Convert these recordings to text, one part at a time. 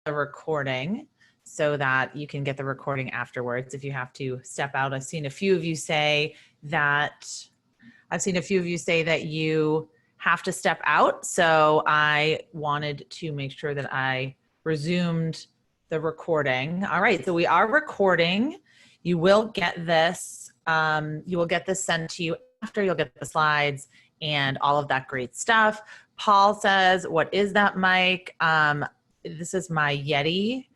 the recording so that you can get the recording afterwards if you have to step out. I've seen a few of you say that you have to step out. So I wanted to make sure that I resumed the recording. All right, so we are recording. You will get this. You will get this sent to you after. You'll get the slides and all of that great stuff. Paul says, what is that mic? This is my Yeti,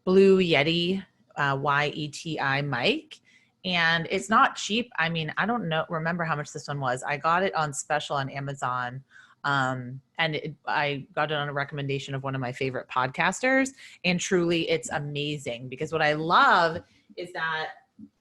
Blue Yeti, Y-E-T-I mic. And it's not cheap. I mean, I don't remember how much this one was. I got it on special on Amazon. I got it on a recommendation of one of my favorite podcasters. And truly, it's amazing because what I love is that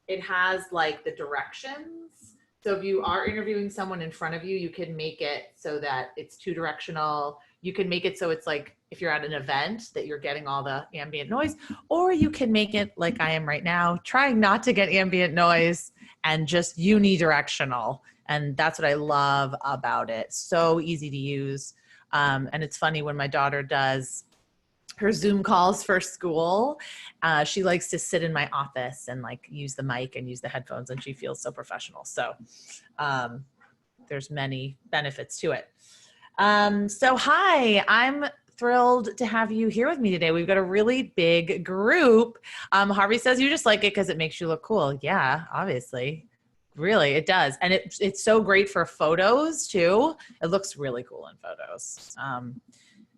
it has like the directions. So if you are interviewing someone in front of you, you can make it so that it's two directional. You can make it so it's like if you're at an event that you're getting all the ambient noise, or you can make it like I am right now, trying not to get ambient noise and just unidirectional. And that's what I love about it. So easy to use. And it's funny when my daughter does her Zoom calls for school, she likes to sit in my office and like use the mic and use the headphones, and she feels so professional. So there's many benefits to it. So hi, I'm thrilled to have you here with me today. We've got a really big group. Harvey says you just like it because it makes you look cool. Yeah, obviously. Really, it does. And it's so great for photos too. It looks really cool in photos.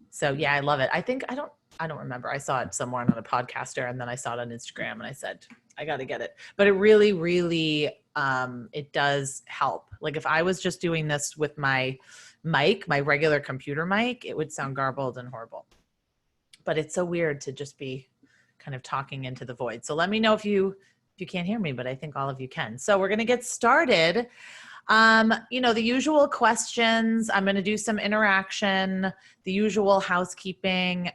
So yeah, I love it. I don't remember. I saw it somewhere on a podcaster, and then I saw it on Instagram, and I said, I got to get it. But it really, really, it does help. Like if I was just doing this with my mic, my regular computer mic, it would sound garbled and horrible. But it's so weird to just be kind of talking into the void. So let me know if you can't hear me, but I think all of you can. So we're going to get started. The usual questions. I'm going to do some interaction, the usual housekeeping.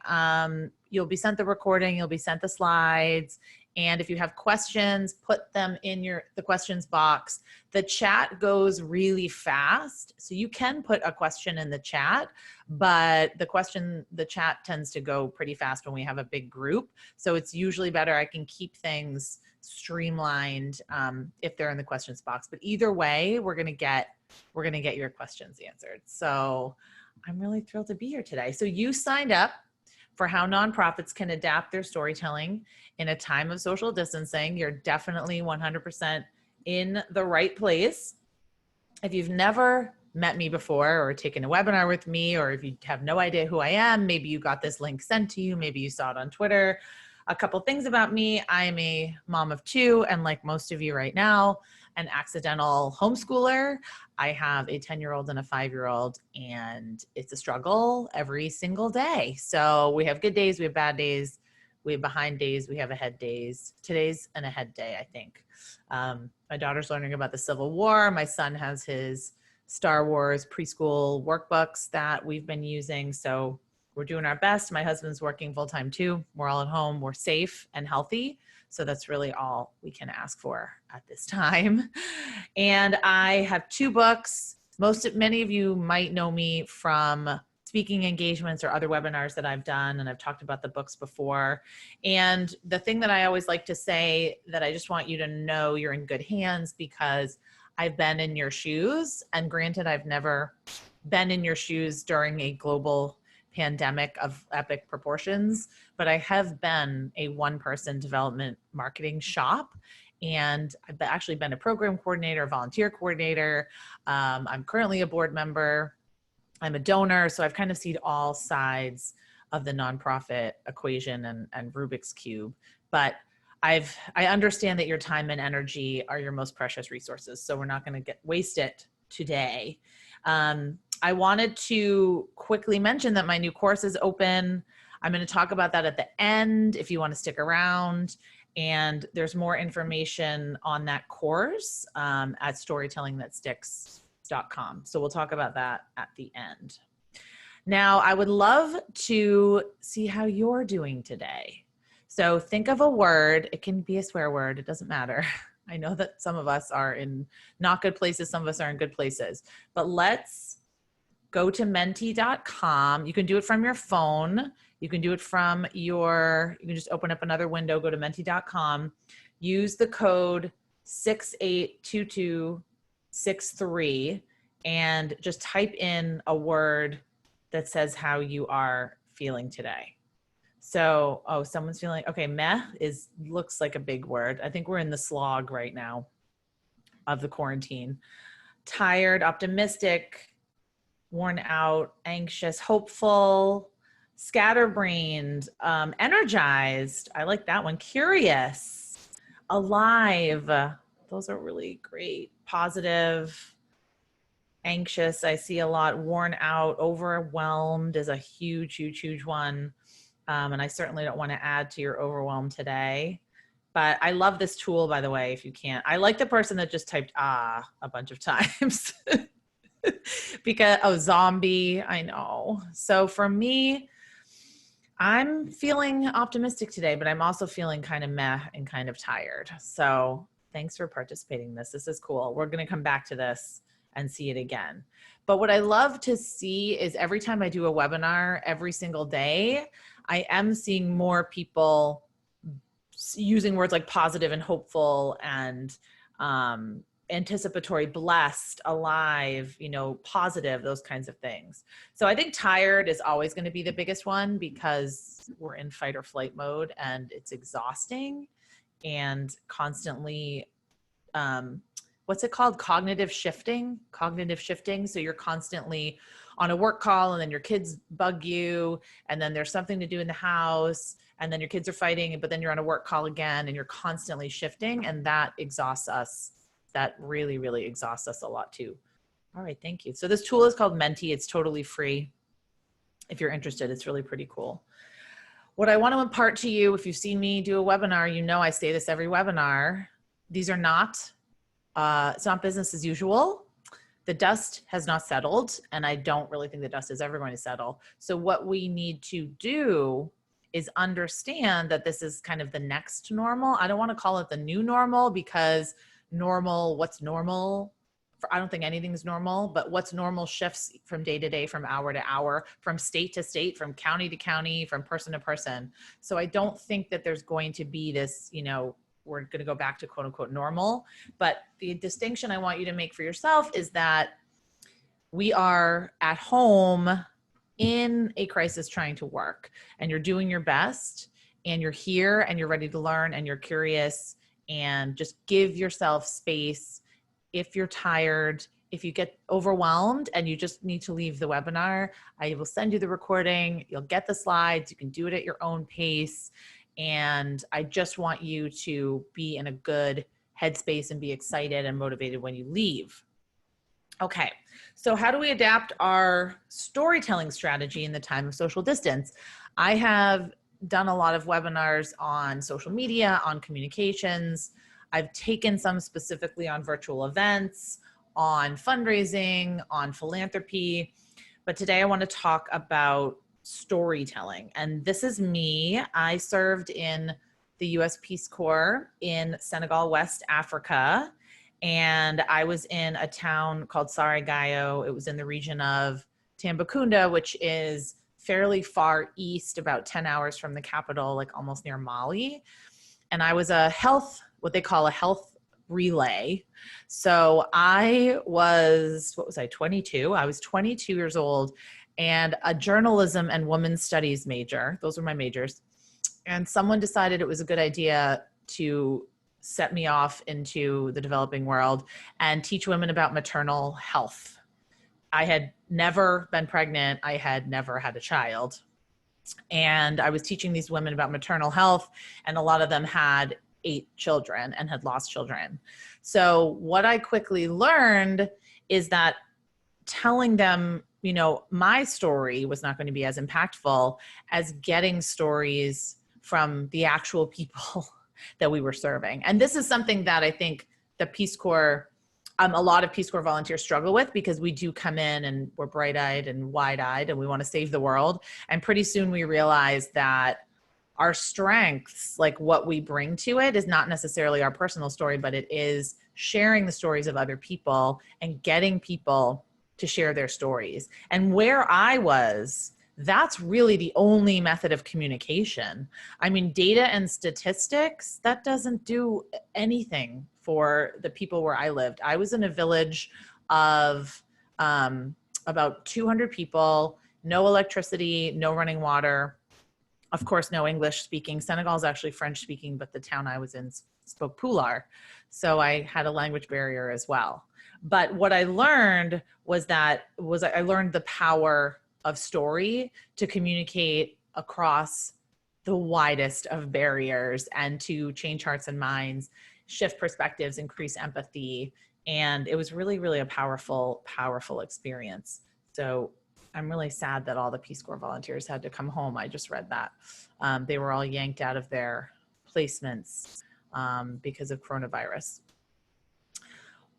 You'll be sent the recording, you'll be sent the slides. And if you have questions, put them in the questions box. The chat goes really fast. So you can put a question in the chat, but the chat tends to go pretty fast when we have a big group. So it's usually better. I can keep things streamlined if they're in the questions box. But either way, we're gonna get your questions answered. So I'm really thrilled to be here today. So you signed up for how nonprofits can adapt their storytelling in a time of social distancing. You're definitely 100% in the right place. If you've never met me before or taken a webinar with me, or if you have no idea who I am, maybe you got this link sent to you, maybe you saw it on Twitter. A couple things about me. I am a mom of two, and like most of you right now, an accidental homeschooler. I have a 10-year-old and a 5-year-old, and it's a struggle every single day. So we have good days, we have bad days, we have behind days, we have ahead days. Today's an ahead day, I think. My daughter's learning about the Civil War. My son has his Star Wars preschool workbooks that we've been using. So we're doing our best. My husband's working full-time too. We're all at home. We're safe and healthy. So that's really all we can ask for at this time. And I have 2 books. Many of you might know me from speaking engagements or other webinars that I've done, and I've talked about the books before. And the thing that I always like to say that I just want you to know you're in good hands, because I've been in your shoes. And granted, I've never been in your shoes during a global pandemic of epic proportions, but I have been a one-person development marketing shop, and I've actually been a program coordinator, volunteer coordinator. I'm currently a board member. I'm a donor, so I've kind of seen all sides of the nonprofit equation and Rubik's Cube. But I understand that your time and energy are your most precious resources, so we're not going to waste it today. I wanted to quickly mention that my new course is open. I'm going to talk about that at the end if you want to stick around. And there's more information on that course at storytellingthatsticks.com. So we'll talk about that at the end. Now, I would love to see how you're doing today. So think of a word. It can be a swear word. It doesn't matter. I know that some of us are in not good places. Some of us are in good places. But let's go to menti.com. You can do it from your phone. You can do it from you can just open up another window, go to menti.com, use the code 682263 and just type in a word that says how you are feeling today. So, someone's feeling, okay, meh looks like a big word. I think we're in the slog right now of the quarantine. Tired, optimistic, worn out, anxious, hopeful, scatterbrained, energized. I like that one. Curious, alive. Those are really great. Positive, anxious. I see a lot. Worn out, overwhelmed is a huge, huge, huge one. And I certainly don't want to add to your overwhelm today. But I love this tool, by the way, if you can't. I like the person that just typed a bunch of times. Because, zombie, I know. So for me, I'm feeling optimistic today, but I'm also feeling kind of meh and kind of tired. So thanks for participating in this. This is cool. We're going to come back to this and see it again. But what I love to see is every time I do a webinar, every single day, I am seeing more people using words like positive and hopeful and anticipatory, blessed, alive, positive, those kinds of things. So I think tired is always going to be the biggest one because we're in fight or flight mode and it's exhausting and constantly, what's it called? Cognitive shifting. So you're constantly on a work call and then your kids bug you and then there's something to do in the house and then your kids are fighting, but then you're on a work call again and you're constantly shifting and that exhausts us. That really, really exhausts us a lot too. All right, thank you. So this tool is called Menti. It's totally free. If you're interested, it's really pretty cool. What I want to impart to you, if you've seen me do a webinar, I say this every webinar. These are not, it's not business as usual. The dust has not settled, and I don't really think the dust is ever going to settle. So what we need to do is understand that this is kind of the next normal. I don't want to call it the new normal because what's normal? I don't think anything's normal, but what's normal shifts from day to day, from hour to hour, from state to state, from county to county, from person to person. So I don't think that there's going to be this, we're going to go back to quote unquote normal. But the distinction I want you to make for yourself is that we are at home in a crisis trying to work and you're doing your best and you're here and you're ready to learn and you're curious and just give yourself space. If you're tired, if you get overwhelmed and you just need to leave the webinar, I will send you the recording. You'll get the slides. You can do it at your own pace. And I just want you to be in a good headspace and be excited and motivated when you leave. Okay, so how do we adapt our storytelling strategy in the time of social distance? I have done a lot of webinars on social media, on communications. I've taken some specifically on virtual events, on fundraising, on philanthropy. But today I want to talk about storytelling. And this is me. I served in the US Peace Corps in Senegal, West Africa. And I was in a town called Sarajevo. It was in the region of Tambacounda, which is fairly far east, about 10 hours from the capital, like almost near Mali. And I was what they call a health relay. So I was, 22? I was 22 years old and a journalism and women's studies major. Those were my majors. And someone decided it was a good idea to set me off into the developing world and teach women about maternal health. I had never been pregnant. I had never had a child. And I was teaching these women about maternal health, and a lot of them had 8 children and had lost children. So what I quickly learned is that telling them, my story was not going to be as impactful as getting stories from the actual people that we were serving. And this is something that I think the Peace Corps, a lot of Peace Corps volunteers struggle with, because we do come in and we're bright-eyed and wide-eyed and we want to save the world. And pretty soon we realize that our strengths, like what we bring to it, is not necessarily our personal story, but it is sharing the stories of other people and getting people to share their stories. And where I was that's really the only method of communication. I mean, data and statistics, that doesn't do anything for the people where I lived. I was in a village of about 200 people, no electricity, no running water, of course, no English speaking. Senegal is actually French speaking, but the town I was in spoke Pular. So I had a language barrier as well. But what I learned I learned the power of story to communicate across the widest of barriers and to change hearts and minds, shift perspectives, increase empathy. And it was really, really a powerful, powerful experience. So I'm really sad that all the Peace Corps volunteers had to come home. I just read that. They were all yanked out of their placements because of coronavirus.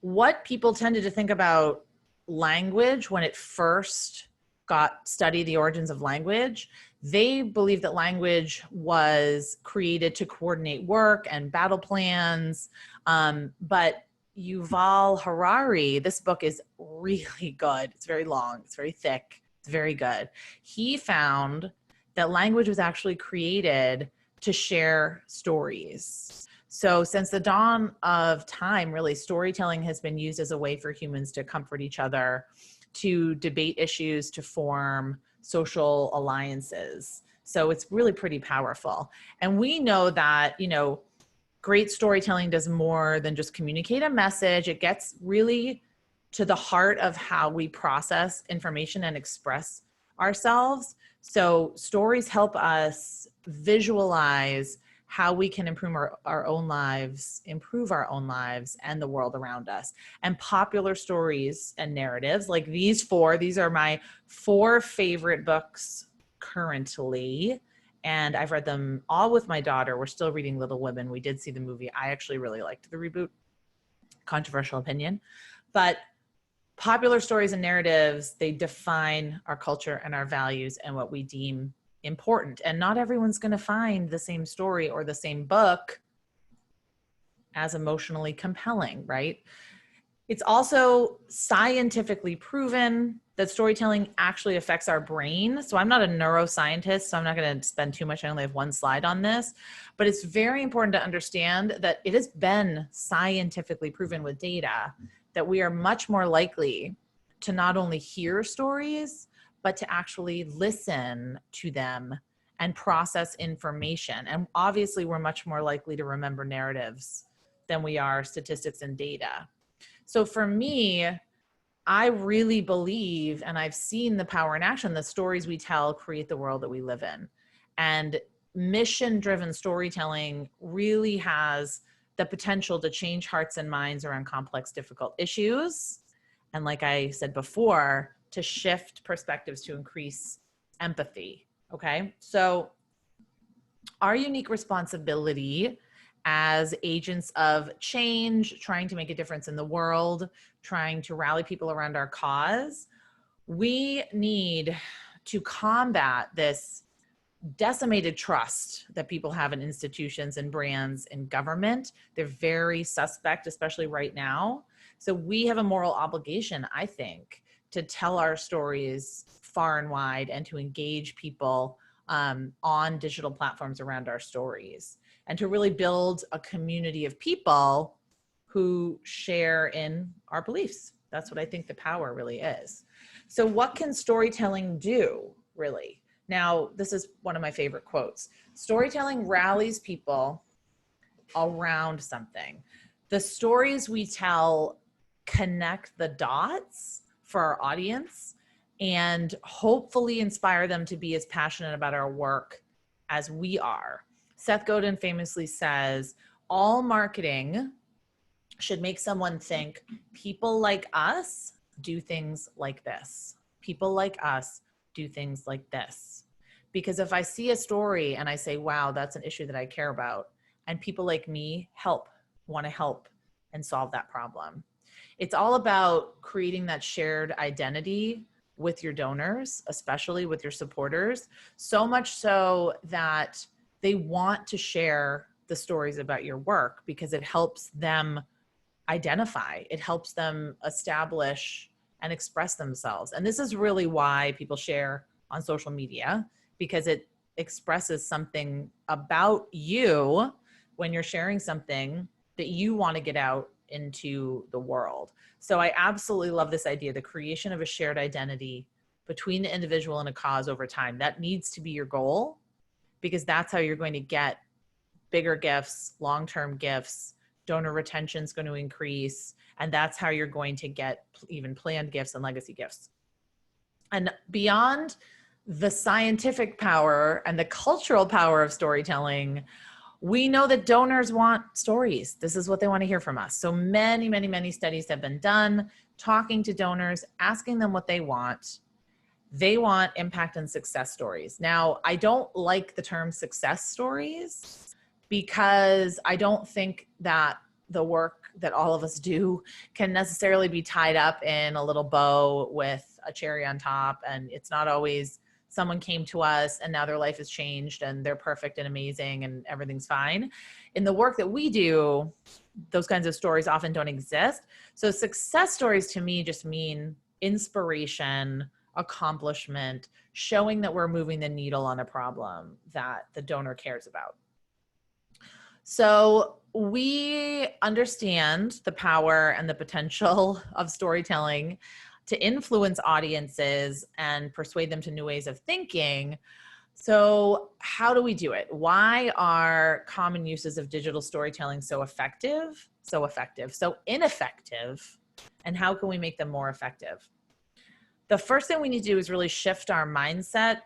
What people tended to think about language when it first got studied the origins of language, they believed that language was created to coordinate work and battle plans. But Yuval Harari, this book is really good. It's very long, it's very thick, it's very good. He found that language was actually created to share stories. So since the dawn of time, really, storytelling has been used as a way for humans to comfort each other, to debate issues, to form social alliances. So it's really pretty powerful. And we know that, great storytelling does more than just communicate a message. It gets really to the heart of how we process information and express ourselves. So stories help us visualize how we can improve our own lives, and the world around us. And popular stories and narratives like these are my 4 favorite books currently. And I've read them all with my daughter. We're still reading Little Women. We did see the movie. I actually really liked the reboot. Controversial opinion. But popular stories and narratives, they define our culture and our values and what we deem important. And not everyone's going to find the same story or the same book as emotionally compelling, right? It's also scientifically proven that storytelling actually affects our brain. So I'm not a neuroscientist, so I'm not going to spend too much. I only have 1 slide on this, but it's very important to understand that it has been scientifically proven with data that we are much more likely to not only hear stories, but to actually listen to them and process information. And obviously, we're much more likely to remember narratives than we are statistics and data. So for me, I really believe, and I've seen the power in action, the stories we tell create the world that we live in. And mission-driven storytelling really has the potential to change hearts and minds around complex, difficult issues. And like I said before, to shift perspectives to increase empathy, okay? So our unique responsibility as agents of change, trying to make a difference in the world, trying to rally people around our cause, we need to combat this decimated trust that people have in institutions and brands and government. They're very suspect, especially right now. So we have a moral obligation, I think, to tell our stories far and wide and to engage people on digital platforms around our stories, and to really build a community of people who share in our beliefs. That's what I think the power really is. So what can storytelling do, really? Now, this is one of my favorite quotes. Storytelling rallies people around something. The stories we tell connect the dots for our audience and hopefully inspire them to be as passionate about our work as we are. Seth Godin famously says, all marketing should make someone think, people like us do things like this. People like us do things like this. Because if I see a story and I say, wow, that's an issue that I care about, and people like me want to help and solve that problem. It's all about creating that shared identity with your donors, especially with your supporters, so much so that they want to share the stories about your work because it helps them identify, it helps them establish and express themselves. And this is really why people share on social media because it expresses something about you when you're sharing something that you want to get out into the world. So I absolutely love this idea, the creation of a shared identity between the individual and a cause over time. That needs to be your goal, because that's how you're going to get bigger gifts, long-term gifts, donor retention is going to increase, and that's how you're going to get even planned gifts and legacy gifts. And beyond the scientific power and the cultural power of storytelling, we know that donors want stories. This is what they want to hear from us. So many, many, many studies have been done talking to donors, asking them what they want. They want impact and success stories. Now, I don't like the term success stories because I don't think that the work that all of us do can necessarily be tied up in a little bow with a cherry on top. And it's not always someone came to us and now their life has changed and they're perfect and amazing and everything's fine. In the work that we do, those kinds of stories often don't exist. So success stories to me just mean inspiration, accomplishment, showing that we're moving the needle on a problem that the donor cares about. So we understand the power and the potential of storytelling to influence audiences and persuade them to new ways of thinking. So how do we do it? Why are common uses of digital storytelling so effective, so ineffective, and how can we make them more effective? The first thing we need to do is really shift our mindset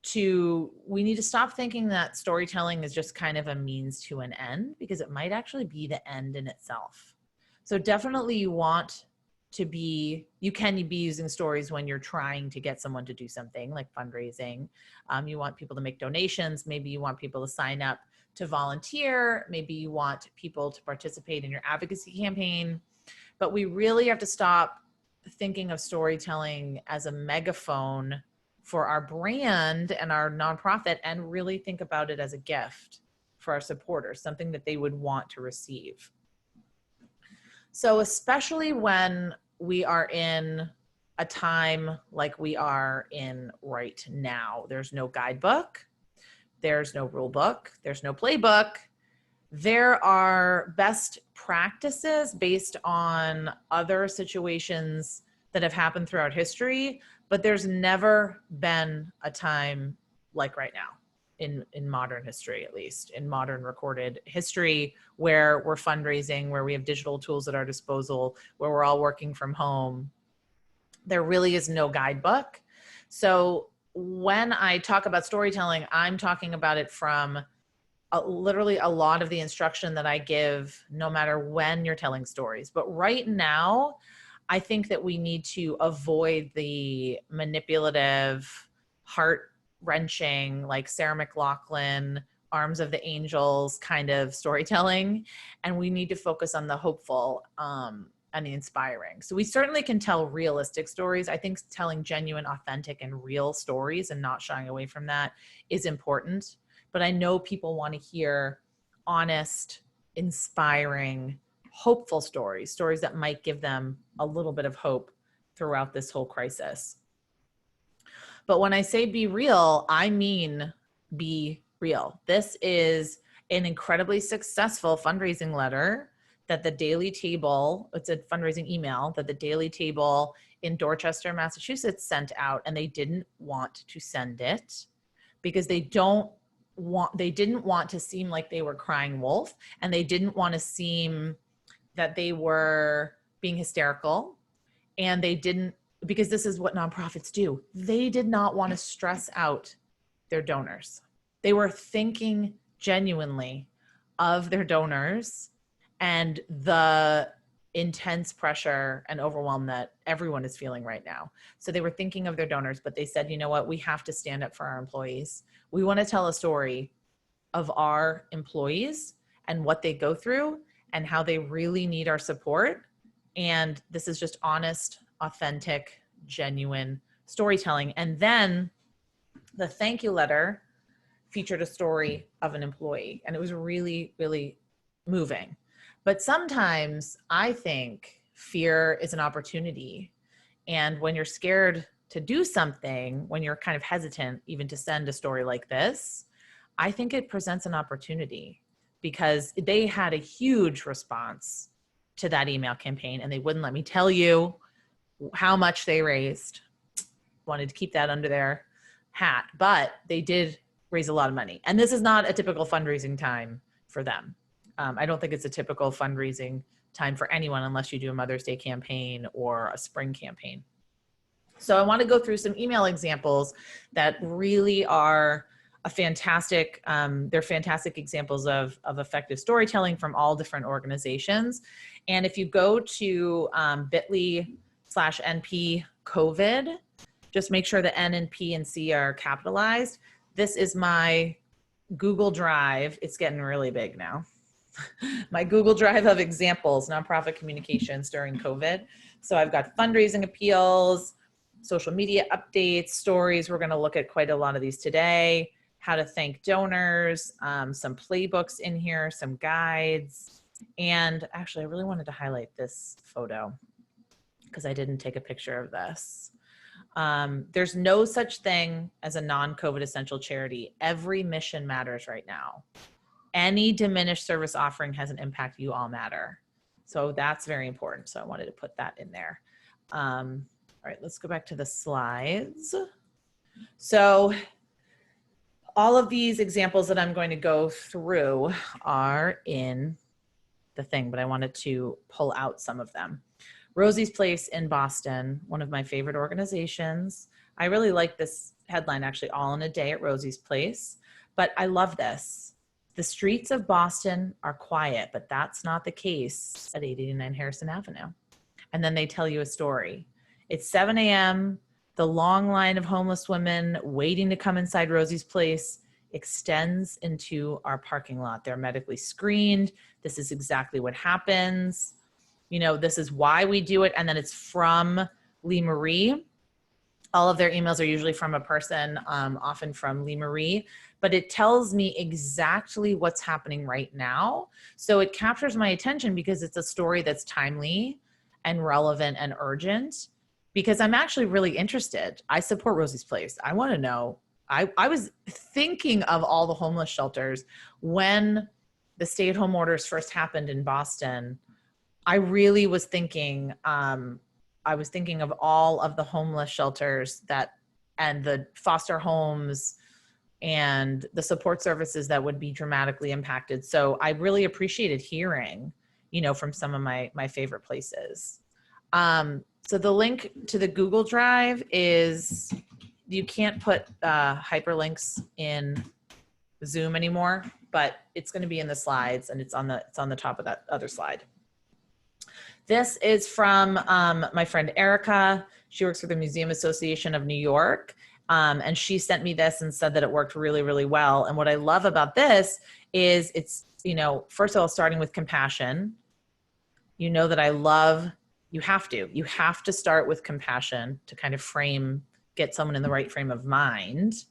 to, we need to stop thinking that storytelling is just kind of a means to an end, because it might actually be the end in itself. So definitely you can be using stories when you're trying to get someone to do something like fundraising. You want people to make donations. Maybe you want people to sign up to volunteer. Maybe you want people to participate in your advocacy campaign. But we really have to stop thinking of storytelling as a megaphone for our brand and our nonprofit, and really think about it as a gift for our supporters, something that they would want to receive. So especially when we are in a time like we are in right now, there's no guidebook, there's no rule book, there's no playbook. There are best practices based on other situations that have happened throughout history, but there's never been a time like right now in modern history, at least in modern recorded history, where we're fundraising, where we have digital tools at our disposal, where we're all working from home. There really is no guidebook. So when I talk about storytelling, I'm talking about it from literally a lot of the instruction that I give, no matter when you're telling stories. But right now, I think that we need to avoid the manipulative, heart-wrenching, like Sarah McLachlan, Arms of the Angels kind of storytelling. And we need to focus on the hopeful and the inspiring. So we certainly can tell realistic stories. I think telling genuine, authentic, and real stories and not shying away from that is important. But I know people want to hear honest, inspiring, hopeful stories that might give them a little bit of hope throughout this whole crisis. But when I say be real, I mean be real. This is an incredibly successful fundraising letter that the Daily Table, it's a fundraising email that the Daily Table in Dorchester, Massachusetts sent out, and they didn't want to send it because they didn't want to seem like they were crying wolf, and they didn't want to seem that they were being hysterical, and because this is what nonprofits do. They did not want to stress out their donors. They were thinking genuinely of their donors and the intense pressure and overwhelm that everyone is feeling right now. So they were thinking of their donors, but they said, you know what, we have to stand up for our employees. We want to tell a story of our employees and what they go through and how they really need our support. And this is just honest, authentic, genuine storytelling. And then the thank you letter featured a story of an employee, and it was really, really moving. But sometimes I think fear is an opportunity. And when you're scared to do something when you're kind of hesitant even to send a story like this, I think it presents an opportunity, because they had a huge response to that email campaign, and they wouldn't let me tell you how much they raised. Wanted to keep that under their hat, but they did raise a lot of money. And this is not a typical fundraising time for them. I don't think it's a typical fundraising time for anyone unless you do a Mother's Day campaign or a spring campaign. So I want to go through some email examples that really are a fantastic, they're fantastic examples of effective storytelling from all different organizations. And if you go to bit.ly/NP COVID, just make sure the N and P and C are capitalized. This is my Google Drive. It's getting really big now. My Google Drive of examples, nonprofit communications during COVID. So I've got fundraising appeals, social media updates, stories. We're going to look at quite a lot of these today. How to thank donors, some playbooks in here, some guides. And actually, I really wanted to highlight this photo because I didn't take a picture of this. There's no such thing as a non-COVID essential charity. Every mission matters right now. Any diminished service offering has an impact. You all matter. So that's very important. So I wanted to put that in there. All right, let's go back to the slides. So all of these examples that I'm going to go through are in the thing, but I wanted to pull out some of them. Rosie's Place in Boston, one of my favorite organizations. I really like this headline, actually, all in a day at Rosie's Place, but I love this. The streets of Boston are quiet, but that's not the case at 889 Harrison Avenue. And then they tell you a story. It's 7 a.m. The long line of homeless women waiting to come inside Rosie's Place extends into our parking lot. They're medically screened. This is exactly what happens. You know, this is why we do it. And then it's from Lee Marie. All of their emails are usually from a person, often from Lee Marie, but it tells me exactly what's happening right now. So it captures my attention because it's a story that's timely and relevant and urgent, because I'm actually really interested. I support Rosie's Place. I want to know. I was thinking of all the homeless shelters when the stay-at-home orders first happened in Boston. I really was thinking, I was thinking of all of the homeless shelters and the foster homes and the support services that would be dramatically impacted. So I really appreciated hearing, you know, from some of my favorite places. So the link to the Google Drive is, you can't put hyperlinks in Zoom anymore, but it's going to be in the slides, and it's on the top of that other slide. This is from my friend Erica. She works for the Museum Association of New York. And she sent me this and said that it worked really, really well. And what I love about this is it's, you know, first of all, starting with compassion. You know that I love, you have to start with compassion to kind of get someone in the right frame of mind.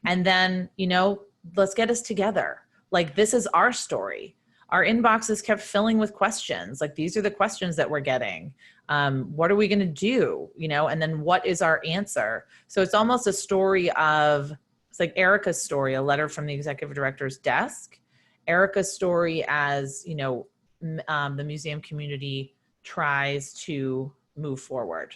And then, you know, let's get us together. Like, this is our story. Our inboxes kept filling with questions. Like, these are the questions that we're getting. What are we going to do? You know, and then what is our answer? So it's almost a story it's like Erica's story, a letter from the executive director's desk. Erica's story as, you know, the museum community tries to move forward.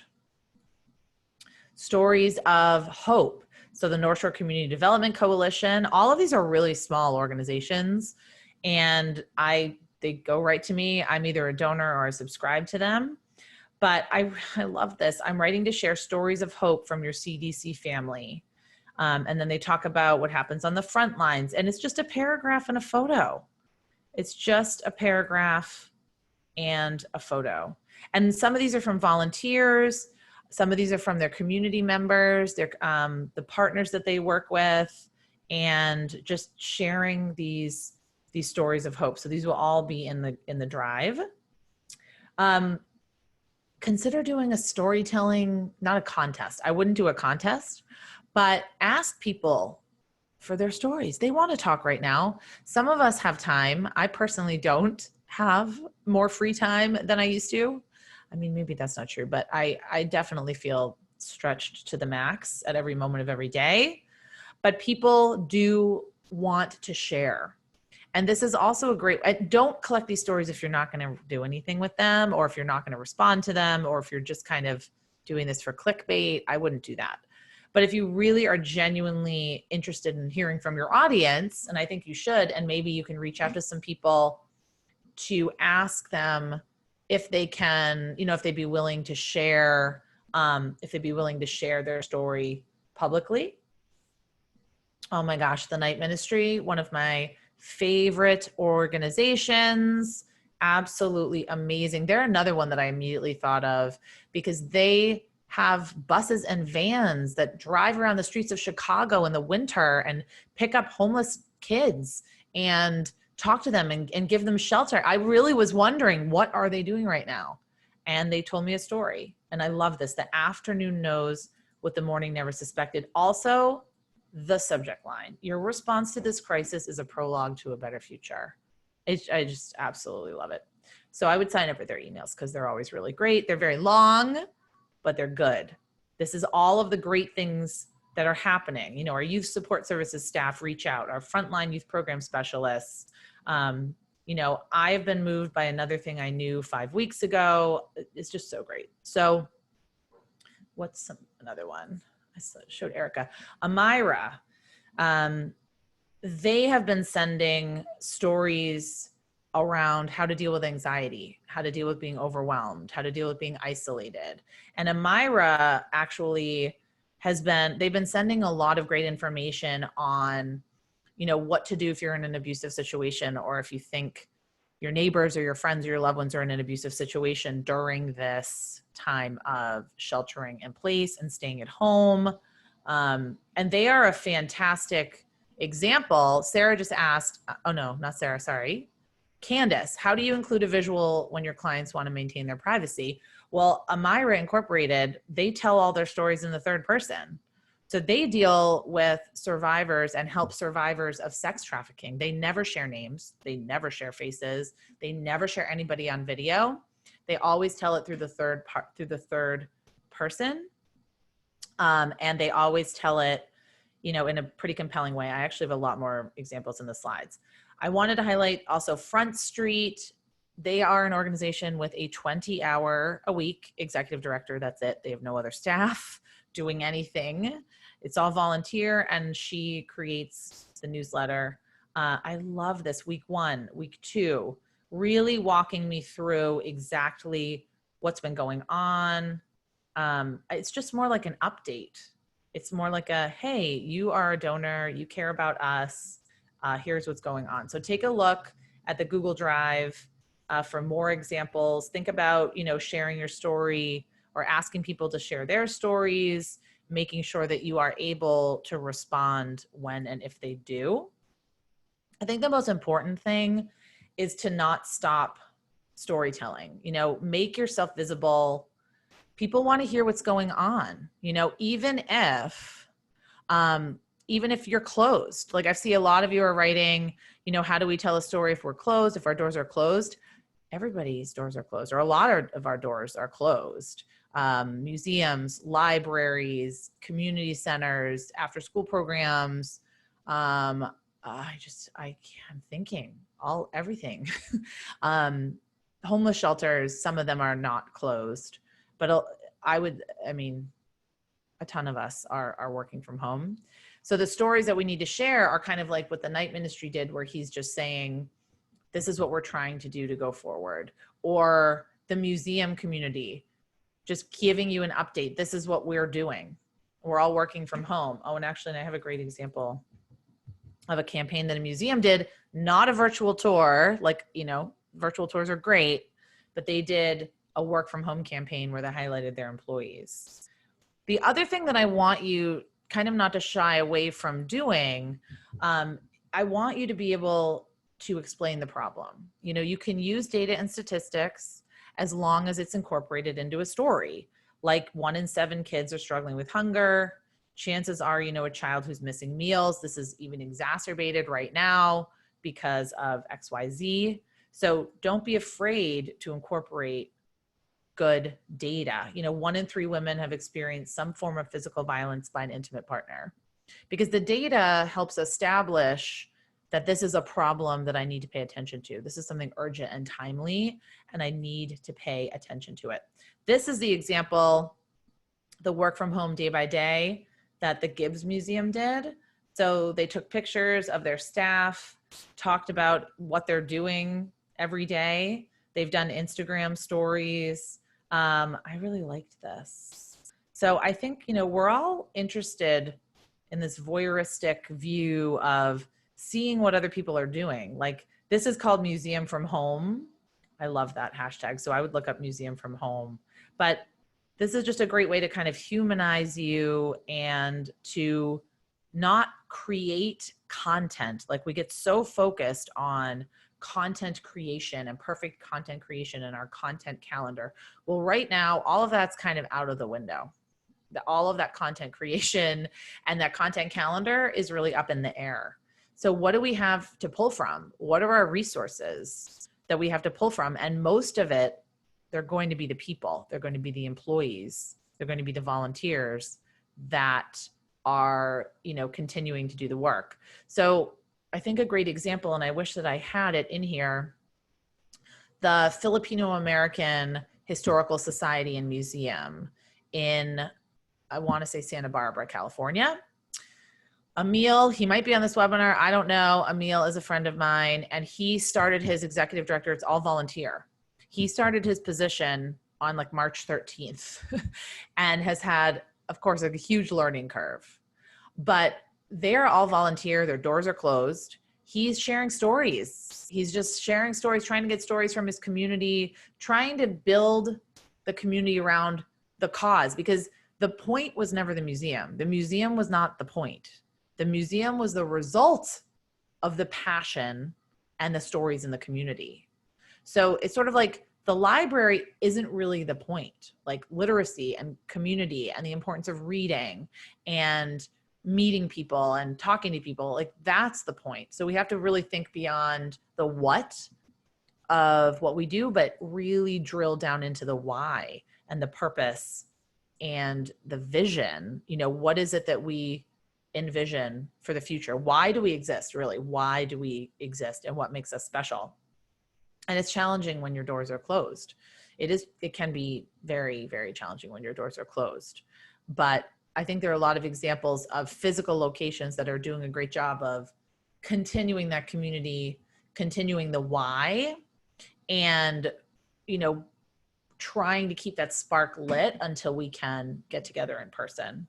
Stories of hope. So the North Shore Community Development Coalition, all of these are really small organizations, and they go right to me. I'm either a donor or I subscribe to them. But I love this. I'm writing to share stories of hope from your CDC family. And then they talk about what happens on the front lines. And it's just a paragraph and a photo. It's just a paragraph and a photo. And some of these are from volunteers. Some of these are from their community members, the partners that they work with, and just sharing these stories of hope. So these will all be in the drive. Consider doing a storytelling, not a contest. I wouldn't do a contest, but ask people for their stories. They want to talk right now. Some of us have time. I personally don't have more free time than I used to. I mean, maybe that's not true, but I definitely feel stretched to the max at every moment of every day, but people do want to share. And this is also a great, don't collect these stories if you're not going to do anything with them, or if you're not going to respond to them, or if you're just kind of doing this for clickbait. I wouldn't do that. But if you really are genuinely interested in hearing from your audience, and I think you should, and maybe you can reach out to some people to ask them if they can, if they'd be willing to share, their story publicly. Oh my gosh, the Night Ministry, one of my favorite organizations, absolutely amazing. They're another one that I immediately thought of because they have buses and vans that drive around the streets of Chicago in the winter and pick up homeless kids and talk to them and give them shelter. I really was wondering, what are they doing right now? And they told me a story. And I love this. The afternoon knows what the morning never suspected. Also, the subject line: your response to this crisis is a prologue to a better future. I just absolutely love it. So I would sign up for their emails because they're always really great. They're very long, but they're good. This is all of the great things that are happening. Our youth support services staff reach out, our frontline youth program specialists. I have been moved by another thing I knew 5 weeks ago. It's just so great. So what's another one? I showed Erica. Amira, they have been sending stories around how to deal with anxiety, how to deal with being overwhelmed, how to deal with being isolated. And Amira actually they've been sending a lot of great information on, what to do if you're in an abusive situation, or if you think your neighbors or your friends or your loved ones are in an abusive situation during this time of sheltering in place and staying at home. And they are a fantastic example. Sarah just asked, oh no, not Sarah, sorry. Candace, how do you include a visual when your clients want to maintain their privacy? Well, Amira Incorporated, they tell all their stories in the third person. So they deal with survivors and help survivors of sex trafficking. They never share names. They never share faces. They never share anybody on video. They always tell it through the third person. And they always tell it, in a pretty compelling way. I actually have a lot more examples in the slides. I wanted to highlight also Front Street. They are an organization with a 20-hour-a-week executive director. That's it. They have no other staff doing anything. It's all volunteer, and she creates the newsletter. I love this. Week 1, week 2, really walking me through exactly what's been going on. It's just more like an update. It's more like a, hey, you are a donor, you care about us, here's what's going on. So take a look at the Google Drive for more examples. Think about, sharing your story or asking people to share their stories, making sure that you are able to respond when and if they do. I think the most important thing is to not stop storytelling. Make yourself visible. People want to hear what's going on, even if you're closed. Like I see a lot of you are writing, how do we tell a story if we're closed, if our doors are closed? Everybody's doors are closed, or a lot of our doors are closed. Museums, libraries, community centers, after school programs. I'm thinking everything. Homeless shelters, some of them are not closed, but a ton of us are working from home. So the stories that we need to share are kind of like what the Night Ministry did, where he's just saying, this is what we're trying to do to go forward. Or the museum community, just giving you an update. This is what we're doing. We're all working from home. Oh, and actually, I have a great example of a campaign that a museum did, not a virtual tour. Virtual tours are great, but they did a work from home campaign where they highlighted their employees. The other thing that I want you kind of not to shy away from doing, I want you to be able to explain the problem. You can use data and statistics as long as it's incorporated into a story. Like 1 in 7 kids are struggling with hunger. Chances are, a child who's missing meals. This is even exacerbated right now because of XYZ. So don't be afraid to incorporate good data. 1 in 3 women have experienced some form of physical violence by an intimate partner, because the data helps establish that this is a problem that I need to pay attention to. This is something urgent and timely, and I need to pay attention to it. This is the example, the work from home day by day that the Gibbs Museum did. So they took pictures of their staff, talked about what they're doing every day. They've done Instagram stories. I really liked this. So I think, we're all interested in this voyeuristic view of seeing what other people are doing. Like, this is called Museum from Home. I love that hashtag. So I would look up Museum from Home. But this is just a great way to kind of humanize you and to not create content. Like, we get so focused on content creation and perfect content creation in our content calendar. Well, right now, all of that's kind of out of the window. All of that content creation and that content calendar is really up in the air. So what do we have to pull from? What are our resources that we have to pull from? And most of it, they're going to be the people. They're going to be the employees. They're going to be the volunteers that are, continuing to do the work. So I think a great example, and I wish that I had it in here, the Filipino American Historical Society and Museum in, I want to say, Santa Barbara, California. Emil, he might be on this webinar. I don't know. Emil is a friend of mine, and he started his executive director. It's all volunteer. He started his position on like March 13th and has had, of course, a huge learning curve. But they're all volunteer. Their doors are closed. He's sharing stories. He's just sharing stories, trying to get stories from his community, trying to build the community around the cause, because the point was never the museum. The museum was not the point. The museum was the result of the passion and the stories in the community. So it's sort of like the library isn't really the point. Like, literacy and community and the importance of reading and meeting people and talking to people, like, that's the point. So we have to really think beyond the what of what we do, but really drill down into the why and the purpose and the vision. What is it that we envision for the future? Why do we exist, really? Why do we exist, and what makes us special? And it's challenging when your doors are closed. It can be very, very challenging when your doors are closed. But I think there are a lot of examples of physical locations that are doing a great job of continuing that community, continuing the why, and, trying to keep that spark lit until we can get together in person.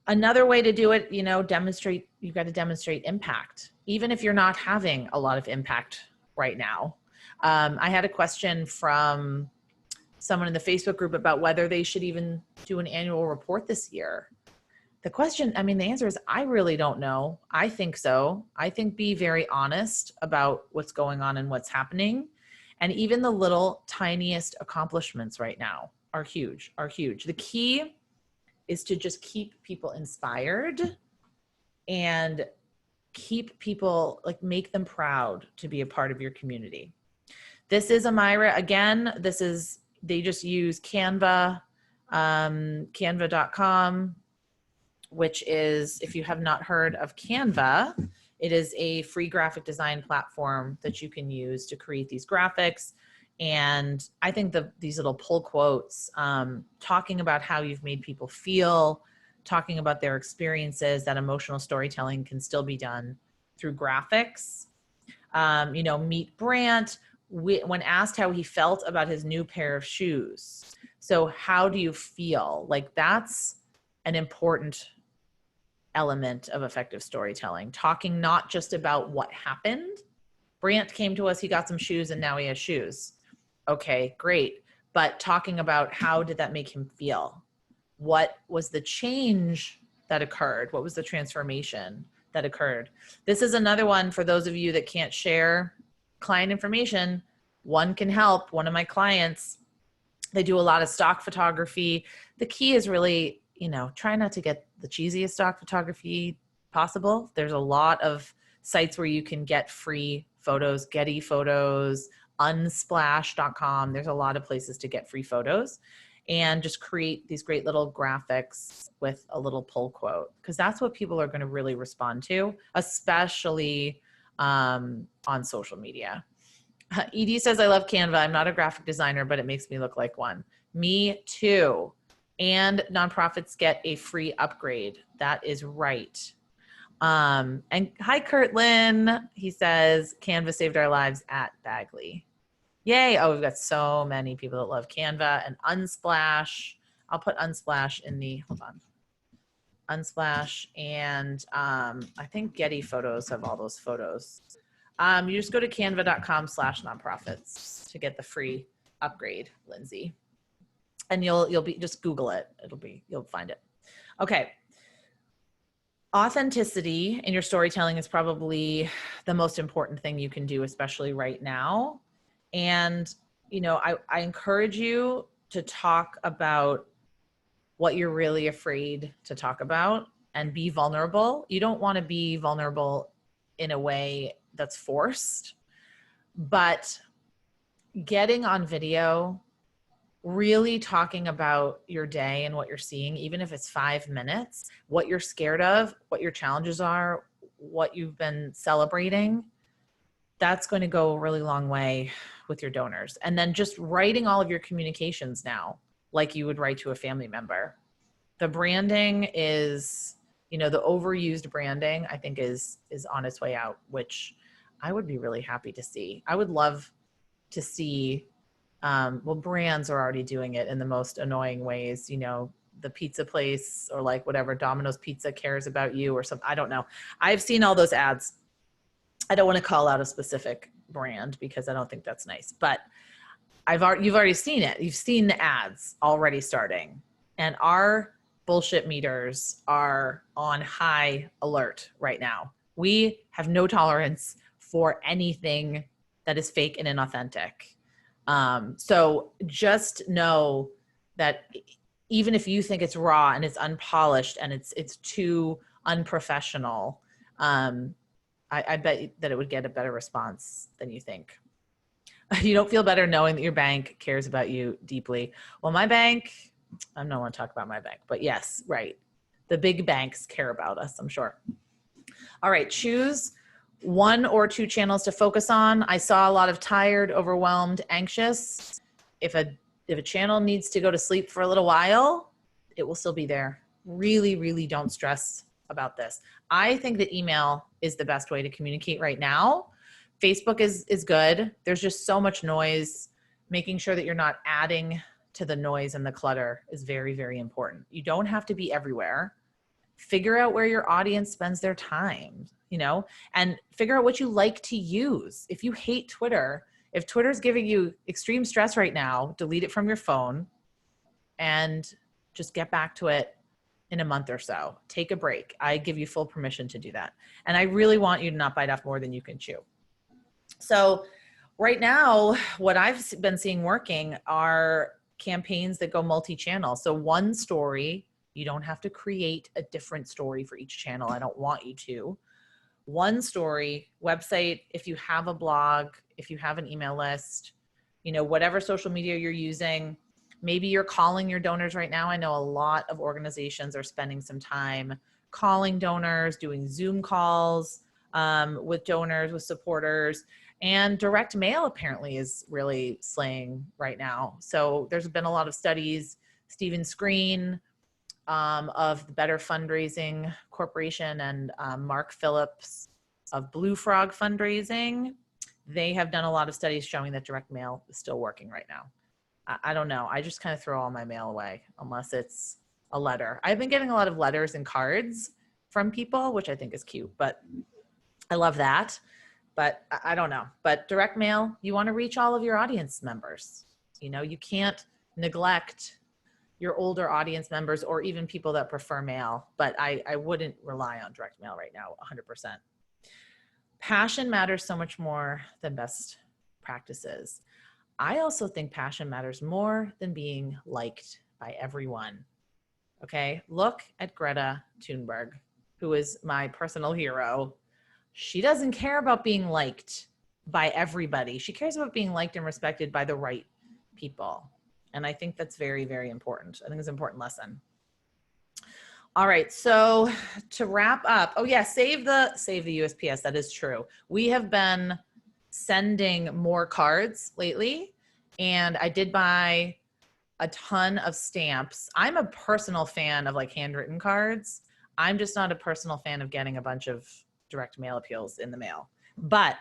Another way to do it, you've got to demonstrate impact, even if you're not having a lot of impact right now. I had a question from someone in the Facebook group about whether they should even do an annual report this year. The answer is, I really don't know. I think so. I think be very honest about what's going on and what's happening. And even the little tiniest accomplishments right now are huge. The key is to just keep people inspired and keep people, make them proud to be a part of your community. This is Amira. Again, they just use Canva, canva.com, which is, if you have not heard of Canva, it is a free graphic design platform that you can use to create these graphics. And I think these little pull quotes, talking about how you've made people feel, talking about their experiences, that emotional storytelling can still be done through graphics. Meet Brant, when asked how he felt about his new pair of shoes. So how do you feel? That's an important element of effective storytelling. Talking not just about what happened. Brant came to us, he got some shoes, and now he has shoes. Okay, great. But talking about, how did that make him feel? What was the change that occurred? What was the transformation that occurred? This is another one for those of you that can't share client information. One can help. One of my clients, they do a lot of stock photography. The key is really, try not to get the cheesiest stock photography possible. There's a lot of sites where you can get free photos, Getty photos, unsplash.com. There's a lot of places to get free photos, and just create these great little graphics with a little pull quote, because that's what people are going to really respond to, especially on social media. Edie says, I love Canva. I'm not a graphic designer, but it makes me look like one. Me too. And nonprofits get a free upgrade. That is right. And hi, Kirtland. He says, Canva saved our lives at Bagley. Yay. Oh, we've got so many people that love Canva and Unsplash. I'll put Unsplash in the, hold on. Unsplash and I think Getty Photos have all those photos. You just go to canva.com/nonprofits to get the free upgrade, Lindsay. And you'll be, just Google it. You'll find it. Okay. Authenticity in your storytelling is probably the most important thing you can do, especially right now. And, you know, I encourage you to talk about what you're really afraid to talk about and be vulnerable. You don't want to be vulnerable in a way that's forced, but getting on video, really talking about your day and what you're seeing, even if it's 5 minutes, what you're scared of, what your challenges are, what you've been celebrating, that's going to go a really long way with your donors. And then just writing all of your communications now, like you would write to a family member. The branding is, you know, the overused branding, I think is on its way out, which I would be really happy to see. I would love to see, well, brands are already doing it in the most annoying ways, you know, the pizza place or like whatever, Domino's Pizza cares about you or something. I don't know. I've seen all those ads. I don't want to call out a specific brand because I don't think that's nice, but you've already seen it. You've seen the ads already starting, and our bullshit meters are on high alert right now. We have no tolerance for anything that is fake and inauthentic. So just know that even if you think it's raw and it's unpolished and it's too unprofessional, I bet that it would get a better response than you think. You don't feel better knowing that your bank cares about you deeply. Well, my bank, I don't want to talk about my bank, but yes, right. The big banks care about us, I'm sure. All right, choose 1 or 2 channels to focus on. I saw a lot of tired, overwhelmed, anxious. If a channel needs to go to sleep for a little while, it will still be there. Really, really don't stress about this. I think that email is the best way to communicate right now. Facebook is good. There's just so much noise. Making sure that you're not adding to the noise and the clutter is very, very important. You don't have to be everywhere. Figure out where your audience spends their time, you know, and figure out what you like to use. If you hate Twitter, if Twitter's giving you extreme stress right now, delete it from your phone and just get back to it in a month or so. Take a break. I give you full permission to do that. And I really want you to not bite off more than you can chew. So right now, what I've been seeing working are campaigns that go multi-channel. So one story, you don't have to create a different story for each channel. I don't want you to. One story, website, if you have a blog, if you have an email list, you know, whatever social media you're using, maybe you're calling your donors right now. I know a lot of organizations are spending some time calling donors, doing Zoom calls with donors, with supporters, and direct mail apparently is really slaying right now. So there's been a lot of studies. Stephen Screen of the Better Fundraising Corporation and Mark Phillips of Blue Frog Fundraising, they have done a lot of studies showing that direct mail is still working right now. I don't know. I just kind of throw all my mail away unless it's a letter. I've been getting a lot of letters and cards from people, which I think is cute, but I love that. But I don't know. But direct mail, you want to reach all of your audience members. You know, you can't neglect your older audience members or even people that prefer mail, but I wouldn't rely on direct mail right now, 100%. Passion matters so much more than best practices. I also think passion matters more than being liked by everyone. Okay, look at Greta Thunberg, who is my personal hero. She doesn't care about being liked by everybody. She cares about being liked and respected by the right people. And I think that's very, very important. I think it's an important lesson. All right, so to wrap up, oh yeah, save the USPS. That is true. We have been sending more cards lately, and I did buy a ton of stamps. I'm a personal fan of like handwritten cards. I'm just not a personal fan of getting a bunch of direct mail appeals in the mail. But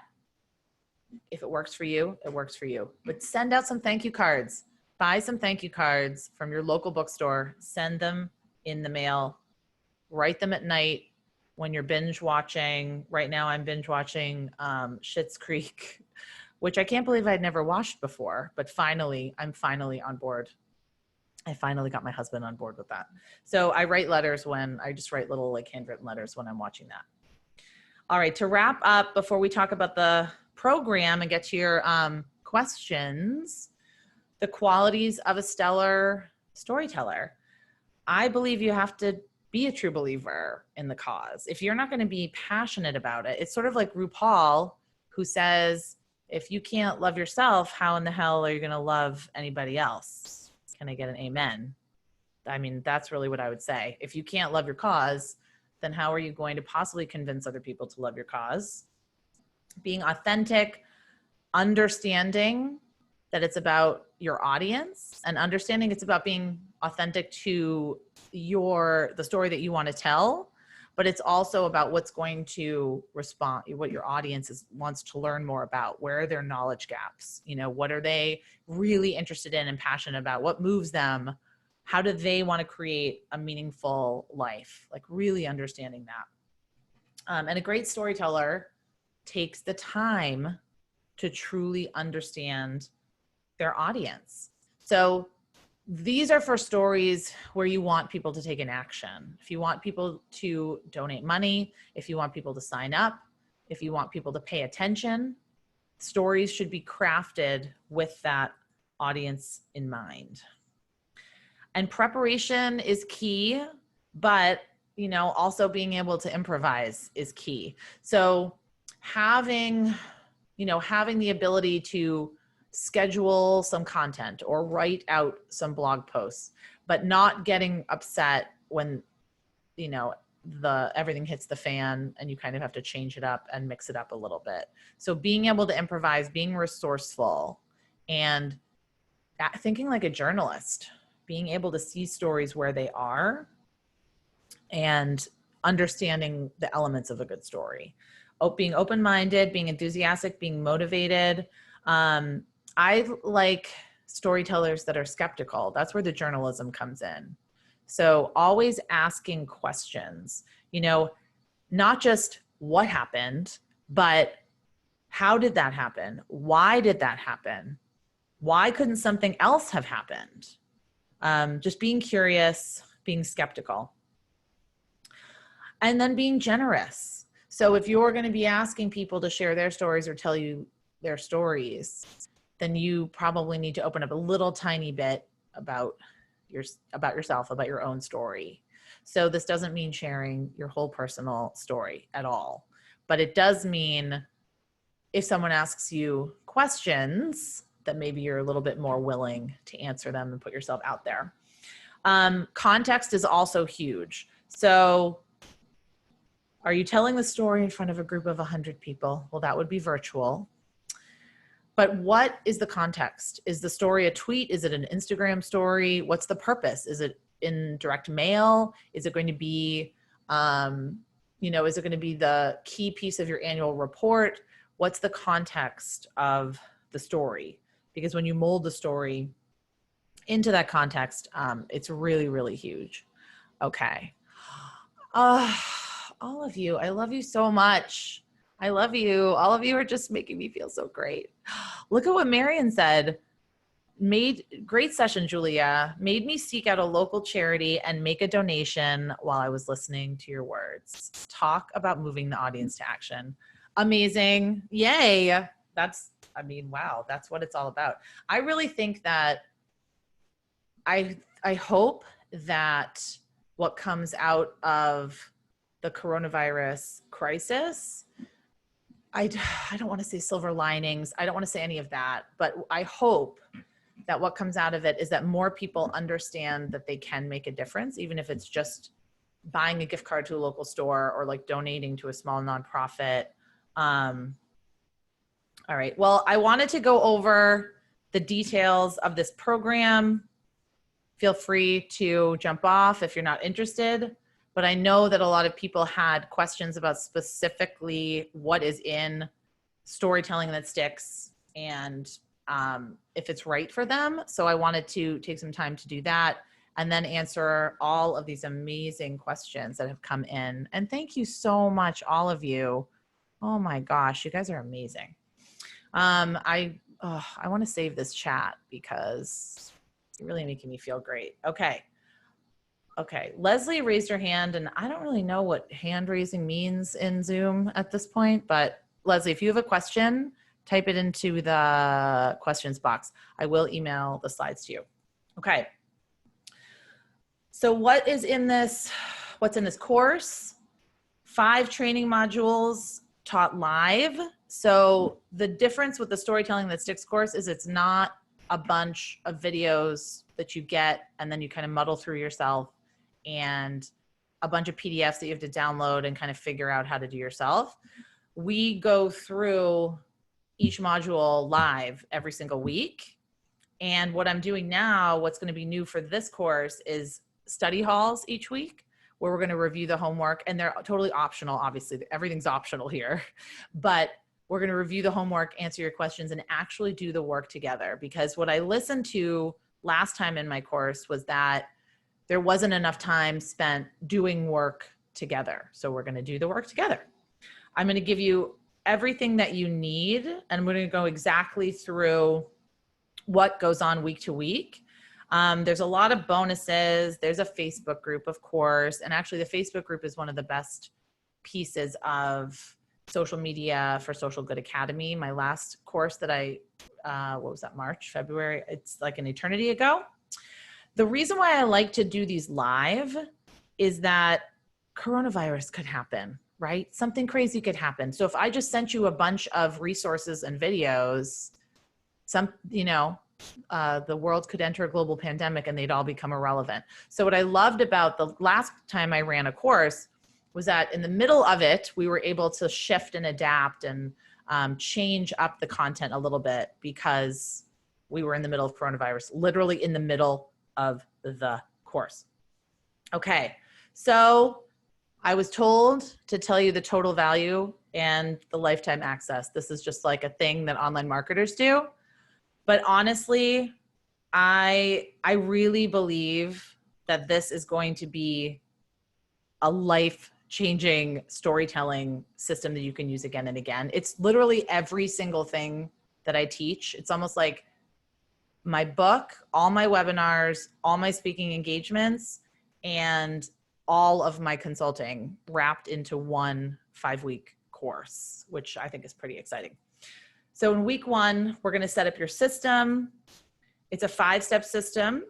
if it works for you, it works for you. But send out some thank you cards. Buy some thank you cards from your local bookstore. Send them in the mail. Write them at night when you're binge watching. Right now I'm binge watching Schitt's Creek, which I can't believe I'd never watched before, but I'm finally on board. I finally got my husband on board with that. So I write letters I just write little like handwritten letters when I'm watching that. All right, to wrap up, before we talk about the program and get to your questions, the qualities of a stellar storyteller. I believe you have to be a true believer in the cause. If you're not going to be passionate about it, it's sort of like RuPaul, who says, if you can't love yourself, how in the hell are you going to love anybody else? Can I get an amen? I mean, that's really what I would say. If you can't love your cause, then how are you going to possibly convince other people to love your cause? Being authentic, understanding that it's about your audience, and understanding it's about being authentic to the story that you want to tell, but it's also about what's going to respond, what your audience wants to learn more about. Where are their knowledge gaps? What are they really interested in and passionate about? What moves them? How do they want to create a meaningful life? Like really understanding that. And a great storyteller takes the time to truly understand their audience. So these are for stories where you want people to take an action. If you want people to donate money, if you want people to sign up, if you want people to pay attention, stories should be crafted with that audience in mind. And preparation is key, but also being able to improvise is key. So having the ability to schedule some content or write out some blog posts, but not getting upset when, everything hits the fan and you kind of have to change it up and mix it up a little bit. So being able to improvise, being resourceful, and thinking like a journalist, being able to see stories where they are and understanding the elements of a good story. Being open-minded, being enthusiastic, being motivated. I like storytellers that are skeptical. That's where the journalism comes in. So always asking questions, not just what happened, but how did that happen? Why did that happen? Why couldn't something else have happened? Just being curious, being skeptical. And then being generous. So if you're going to be asking people to share their stories or tell you their stories, then you probably need to open up a little tiny bit about yourself, about your own story. So this doesn't mean sharing your whole personal story at all, but it does mean if someone asks you questions that maybe you're a little bit more willing to answer them and put yourself out there. Context is also huge. So are you telling the story in front of a group of 100 people? Well, that would be virtual. But what is the context? Is the story a tweet? Is it an Instagram story? What's the purpose? Is it in direct mail? Is it going to be, is it going to be the key piece of your annual report? What's the context of the story? Because when you mold the story into that context, it's really, really huge. Okay. All of you, I love you so much. I love you. All of you are just making me feel so great. Look at what Marion said. Great session, Julia. Made me seek out a local charity and make a donation while I was listening to your words. Talk about moving the audience to action. Amazing. Yay. Wow, that's what it's all about. I really think that I hope that what comes out of the coronavirus crisis, I don't want to say silver linings. I don't want to say any of that, but I hope that what comes out of it is that more people understand that they can make a difference, even if it's just buying a gift card to a local store or like donating to a small nonprofit. All right. Well, I wanted to go over the details of this program. Feel free to jump off if you're not interested, but I know that a lot of people had questions about specifically what is in storytelling that sticks and if it's right for them. So I wanted to take some time to do that and then answer all of these amazing questions that have come in. And thank you so much, all of you. Oh my gosh, you guys are amazing. I want to save this chat because it's really making me feel great. Okay. Leslie raised her hand, and I don't really know what hand raising means in Zoom at this point, but Leslie, if you have a question, type it into the questions box. I will email the slides to you. Okay. So what's in this course? 5 training modules taught live. So the difference with the Storytelling That Sticks course is it's not a bunch of videos that you get and then you kind of muddle through yourself and a bunch of PDFs that you have to download and kind of figure out how to do yourself. We go through each module live every single week. And what I'm doing now, what's going to be new for this course is study halls each week where we're going to review the homework, and they're totally optional. Obviously, everything's optional here, but we're going to review the homework, answer your questions, and actually do the work together. Because what I listened to last time in my course was that there wasn't enough time spent doing work together. So we're going to do the work together. I'm going to give you everything that you need, and we're going to go exactly through what goes on week to week. There's a lot of bonuses. There's a Facebook group, of course. And actually the Facebook group is one of the best pieces of social media for Social Good Academy. My last course that what was that, March, February? It's like an eternity ago. The reason why I like to do these live is that coronavirus could happen, right? Something crazy could happen. So if I just sent you a bunch of resources and videos, the world could enter a global pandemic and they'd all become irrelevant. So what I loved about the last time I ran a course was that in the middle of it, we were able to shift and adapt and change up the content a little bit because we were in the middle of coronavirus, literally in the middle of the course. Okay, so I was told to tell you the total value and the lifetime access. This is just like a thing that online marketers do. But honestly, I really believe that this is going to be a life-changing storytelling system that you can use again and again. It's literally every single thing that I teach. It's almost like my book, all my webinars, all my speaking engagements, and all of my consulting wrapped into one 5-week course, which I think is pretty exciting. So in week 1, we're going to set up your system. It's a 5-step system.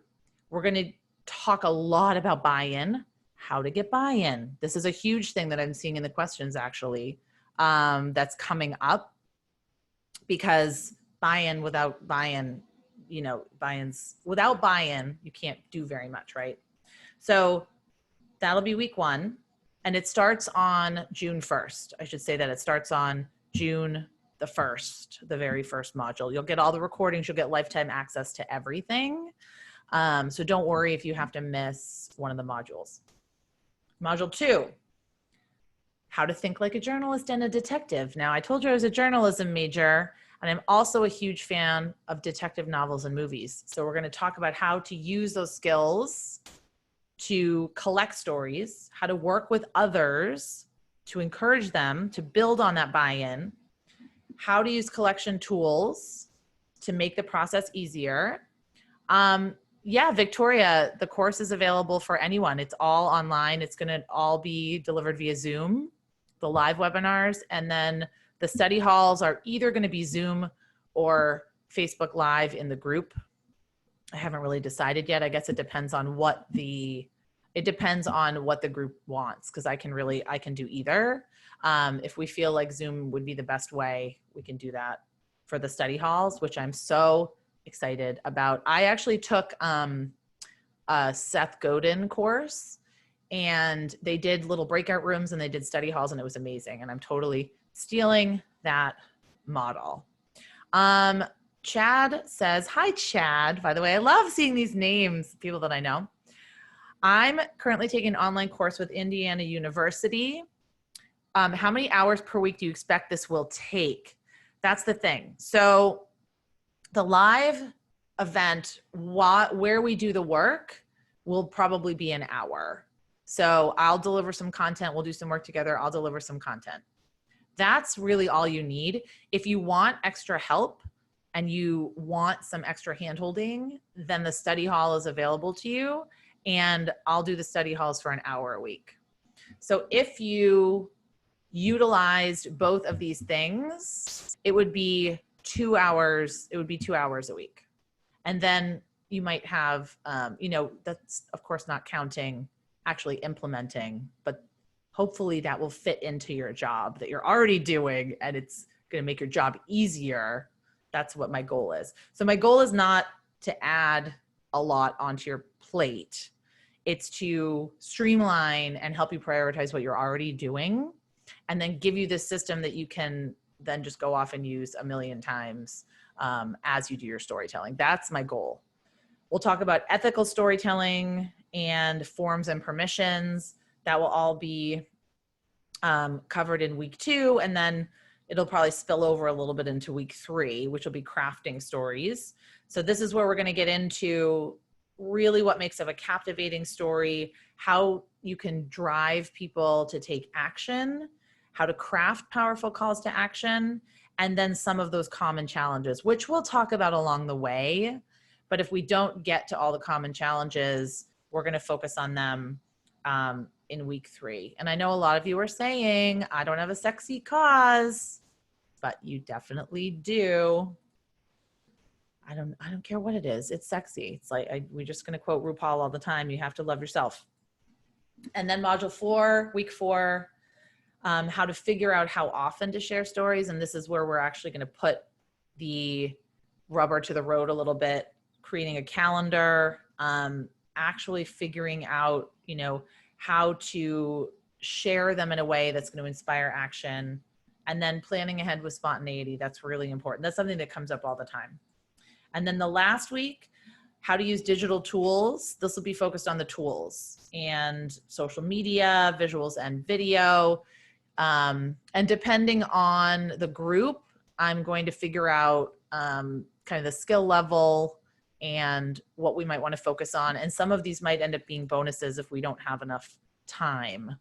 We're going to talk a lot about buy-in, how to get buy-in. This is a huge thing that I'm seeing in the questions actually, that's coming up, because without buy-in, you can't do very much, right? So that'll be week 1. And it starts on June 1st. I should say that it starts on June the 1st, the very first module. You'll get all the recordings. You'll get lifetime access to everything. So don't worry if you have to miss one of the modules. Module 2, how to think like a journalist and a detective. Now, I told you I was a journalism major, and I'm also a huge fan of detective novels and movies. So we're going to talk about how to use those skills to collect stories, how to work with others to encourage them to build on that buy-in, how to use collection tools to make the process easier. Yeah, Victoria, the course is available for anyone. It's all online. It's going to all be delivered via Zoom, the live webinars, and then the study halls are either going to be Zoom or Facebook Live in the group. I haven't really decided yet. I guess it depends on what the group wants, because I can do either. If we feel like Zoom would be the best way, we can do that for the study halls, which I'm so excited about. I actually took a Seth Godin course, and they did little breakout rooms and they did study halls, and it was amazing. And I'm totally stealing that model. Chad says, hi, Chad. By the way, I love seeing these names, people that I know. I'm currently taking an online course with Indiana University. How many hours per week do you expect this will take? That's the thing. So the live event, where we do the work, will probably be an hour. So I'll deliver some content. We'll do some work together. I'll deliver some content. That's really all you need. If you want extra help and you want some extra hand-holding, then the study hall is available to you, and I'll do the study halls for an hour a week. So if you utilized both of these things, it would be 2 hours. It would be 2 hours a week. And then you might have, that's of course not counting actually implementing, but hopefully that will fit into your job that you're already doing, and it's going to make your job easier. That's what my goal is. So my goal is not to add a lot onto your plate. It's to streamline and help you prioritize what you're already doing, and then give you this system that you can then just go off and use a million times as you do your storytelling. That's my goal. We'll talk about ethical storytelling and forms and permissions. That will all be covered in week 2, and then it'll probably spill over a little bit into week 3, which will be crafting stories. So this is where we're going to get into really what makes up a captivating story, how you can drive people to take action, how to craft powerful calls to action, and then some of those common challenges, which we'll talk about along the way. But if we don't get to all the common challenges, we're going to focus on them in week 3. And I know a lot of you are saying, I don't have a sexy cause, but you definitely do. I don't care what it is. It's sexy. It's like, we're just going to quote RuPaul all the time. You have to love yourself. And then module 4, week 4, how to figure out how often to share stories. And this is where we're actually going to put the rubber to the road a little bit, creating a calendar, actually figuring out, how to share them in a way that's going to inspire action, and then planning ahead with spontaneity. That's really important. That's something that comes up all the time. And then the last week, how to use digital tools. This will be focused on the tools and social media, visuals and video. And depending on the group, I'm going to figure out kind of the skill level and what we might want to focus on. And some of these might end up being bonuses if we don't have enough time.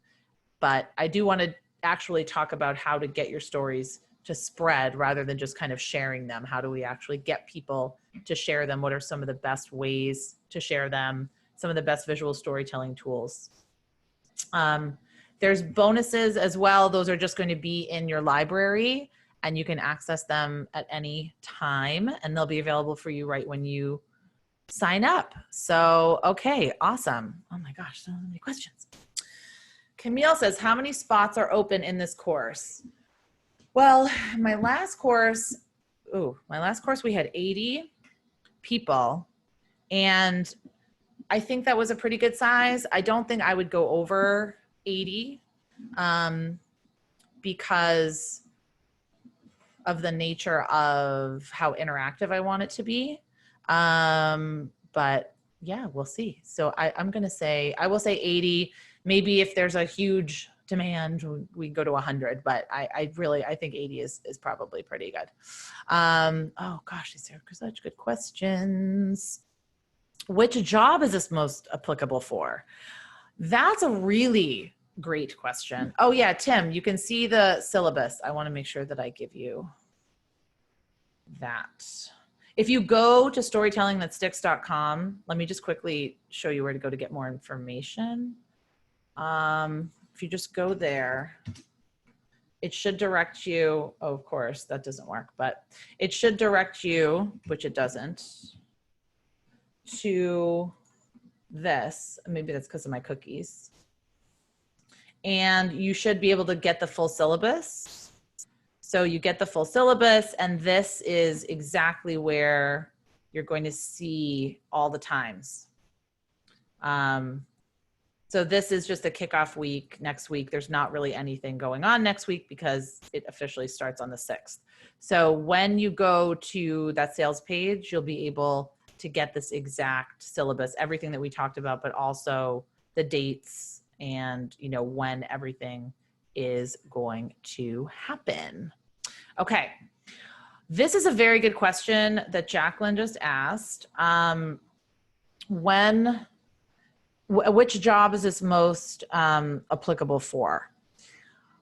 But I do want to actually talk about how to get your stories to spread rather than just kind of sharing them. How do we actually get people to share them? What are some of the best ways to share them? Some of the best visual storytelling tools. There's bonuses as well. Those are just going to be in your library, and you can access them at any time, and they'll be available for you right when you sign up. So, okay, awesome. Oh my gosh, so many questions. Camille says, how many spots are open in this course? Well, my last course we had 80 people, and I think that was a pretty good size. I don't think I would go over 80 because of the nature of how interactive I want it to be. But yeah, we'll see. So I will say 80. Maybe if there's a huge demand, we go to 100, but I think 80 is probably pretty good. Oh gosh, these are such good questions. Which job is this most applicable for? That's a really great question. Oh yeah, Tim, you can see the syllabus. I want to make sure that I give you that. If you go to storytellingthatsticks.com, let me just quickly show you where to go to get more information. If you just go there, it should direct you. Oh, of course, that doesn't work, but it should direct you, which it doesn't, to this. Maybe that's because of my cookies. and you should be able to get the full syllabus. So you get the full syllabus, and this is exactly where you're going to see all the times. So this is just a kickoff week. Next week, there's not really anything going on next week because it officially starts on the 6th. So when you go to that sales page, you'll be able to get this exact syllabus, everything that we talked about, but also the dates and, you know, when everything is going to happen. Okay. This is a very good question that Jacqueline just asked. Which job is this most applicable for?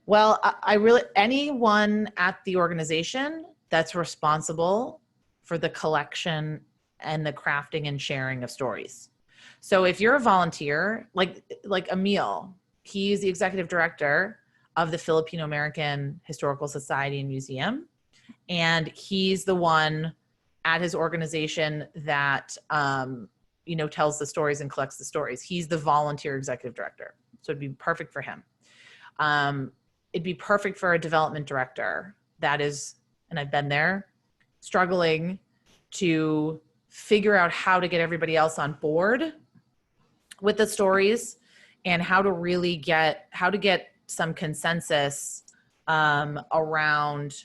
Well, I really, anyone at the organization that's responsible for the collection and the crafting and sharing of stories. So if you're a volunteer, like Emil, he's the executive director of the Filipino American Historical Society and Museum. And he's the one at his organization that, you know, tells the stories and collects the stories. He's the volunteer executive director. So it'd be perfect for him. It'd be perfect for a development director that is, and I've been there, struggling to figure out how to get everybody else on board with the stories and how to really get some consensus around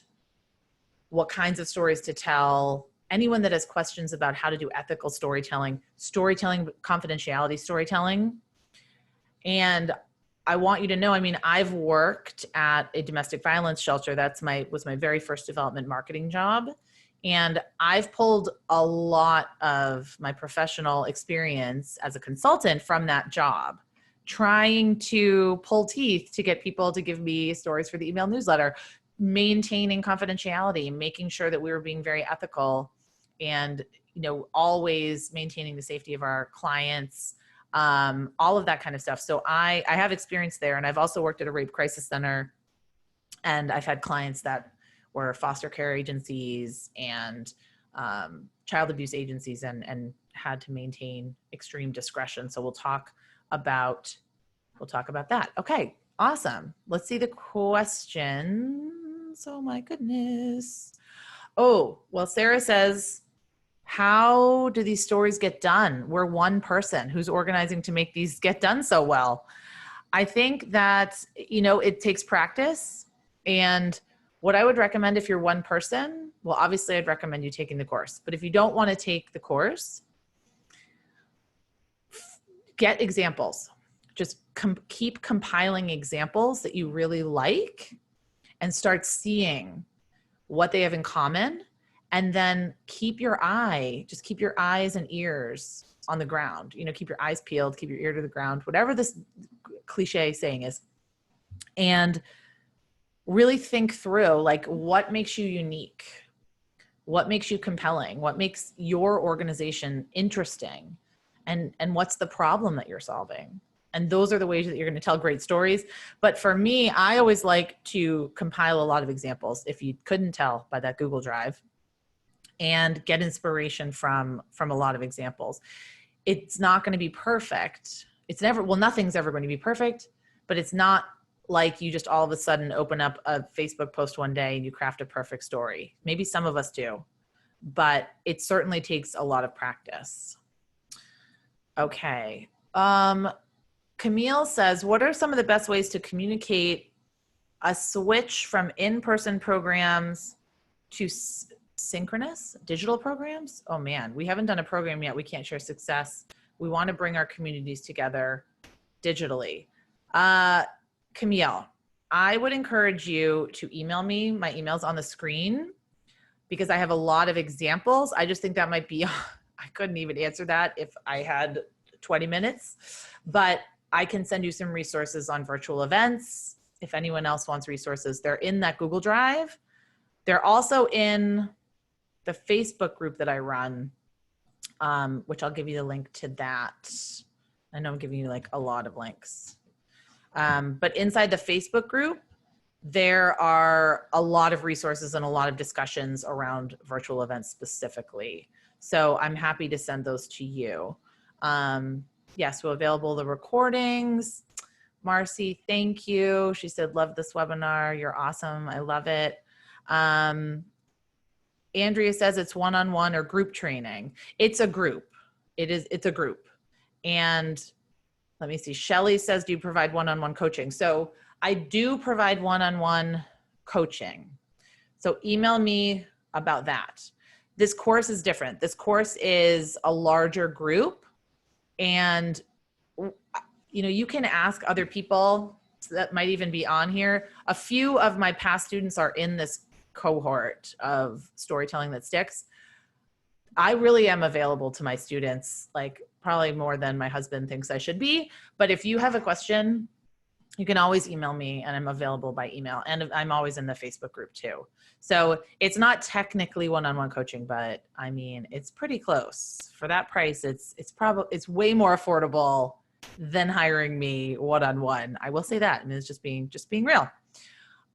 what kinds of stories to tell. Anyone that has questions about how to do ethical storytelling, confidentiality storytelling. And I want you to know, I mean, I've worked at a domestic violence shelter. Was my very first development marketing job. And I've pulled a lot of my professional experience as a consultant from that job, trying to pull teeth to get people to give me stories for the email newsletter, maintaining confidentiality, making sure that we were being very ethical and, you know, always maintaining the safety of our clients, all of that kind of stuff. So I have experience there, and I've also worked at a rape crisis center, and I've had clients that were foster care agencies and child abuse agencies and had to maintain extreme discretion. So we'll talk about that. Okay, awesome. Let's see the questions. Oh my goodness. Oh, well, Sarah says, how do these stories get done? We're one person who's organizing to make these get done so well. I think that, you know, it takes practice. And what I would recommend if you're one person, well, obviously I'd recommend you taking the course. But if you don't want to take the course, get examples. Just keep compiling examples that you really like and start seeing what they have in common. And then keep your eyes and ears on the ground. You know, keep your eyes peeled, keep your ear to the ground, whatever this cliche saying is. And really think through, like, what makes you unique? What makes you compelling? What makes your organization interesting? And what's the problem that you're solving? And those are the ways that you're going to tell great stories. But for me, I always like to compile a lot of examples, if you couldn't tell by that Google Drive, and get inspiration from a lot of examples. It's not going to be perfect. Nothing's ever going to be perfect, but it's not like you just all of a sudden open up a Facebook post one day and you craft a perfect story. Maybe some of us do, but it certainly takes a lot of practice. Okay. Camille says, what are some of the best ways to communicate a switch from in-person programs to synchronous digital programs? Oh man, we haven't done a program yet. We can't share success. We want to bring our communities together digitally. Camille, I would encourage you to email me. My email's on the screen because I have a lot of examples. I just think that might be, I couldn't even answer that if I had 20 minutes, but I can send you some resources on virtual events. If anyone else wants resources, they're in that Google Drive. They're also in the Facebook group that I run, which I'll give you the link to that. I know I'm giving you like a lot of links. But inside the Facebook group, there are a lot of resources and a lot of discussions around virtual events specifically. So I'm happy to send those to you. Yes, we're available the recordings. Marcy, thank you. She said, love this webinar. You're awesome. I love it. Andrea says it's one-on-one or group training. It's a group. It's a group. And let me see. Shelly says, do you provide one-on-one coaching? So I do provide one-on-one coaching. So email me about that. This course is different. This course is a larger group, and you can ask other people that might even be on here. A few of my past students are in this cohort of Storytelling That Sticks. I really am available to my students, like probably more than my husband thinks I should be. But if you have a question, you can always email me, and I'm available by email. And I'm always in the Facebook group too. So it's not technically one-on-one coaching, but I mean, it's pretty close. For that price, it's way more affordable than hiring me one-on-one. I will say that. I mean, it's just being real.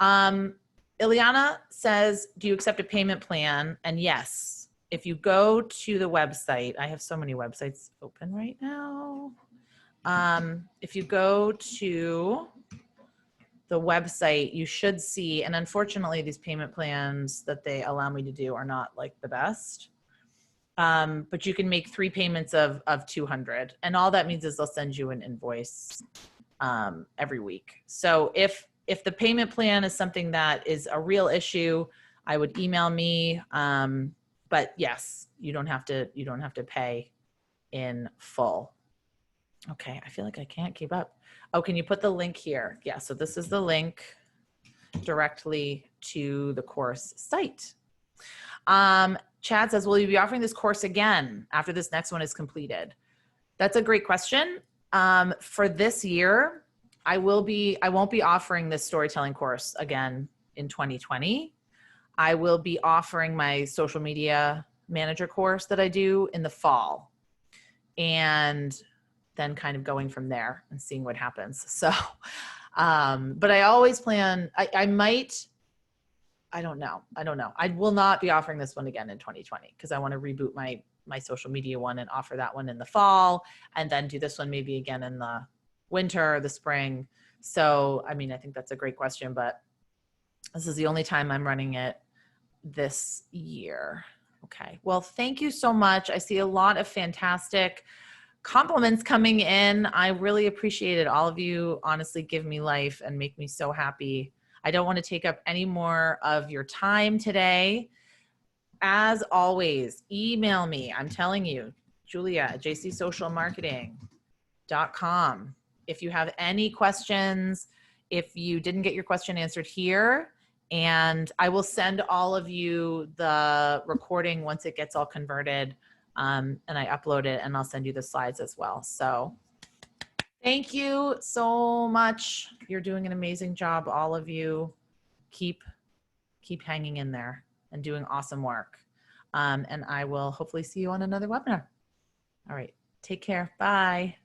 Ileana says, do you accept a payment plan? And yes, if you go to the website, I have so many websites open right now. If you go to the website, you should see, and unfortunately these payment plans that they allow me to do are not like the best. But you can make 3 payments of $200. And all that means is they'll send you an invoice every week. So if the payment plan is something that is a real issue, I would email me. But yes, you don't have to pay in full. Okay, I feel like I can't keep up. Oh, can you put the link here? Yeah, so this is the link directly to the course site. Chad says, will you be offering this course again after this next one is completed? That's a great question. For this year, I won't be offering this storytelling course again in 2020. I will be offering my social media manager course that I do in the fall, and then kind of going from there and seeing what happens. So, but I always plan, I don't know. I will not be offering this one again in 2020 because I want to reboot my social media one and offer that one in the fall, and then do this one maybe again in the winter or the spring. So, I mean, I think that's a great question, but this is the only time I'm running it this year. Okay. Well, thank you so much. I see a lot of fantastic compliments coming in. I really appreciate it. All of you honestly give me life and make me so happy. I don't want to take up any more of your time today. As always, email me. I'm telling you, Julia at jcsocialmarketing.com. If you have any questions, if you didn't get your question answered here, and I will send all of you the recording once it gets all converted, and I upload it, and I'll send you the slides as well. So thank you so much. You're doing an amazing job. All of you keep hanging in there and doing awesome work. And I will hopefully see you on another webinar. All right. Take care. Bye.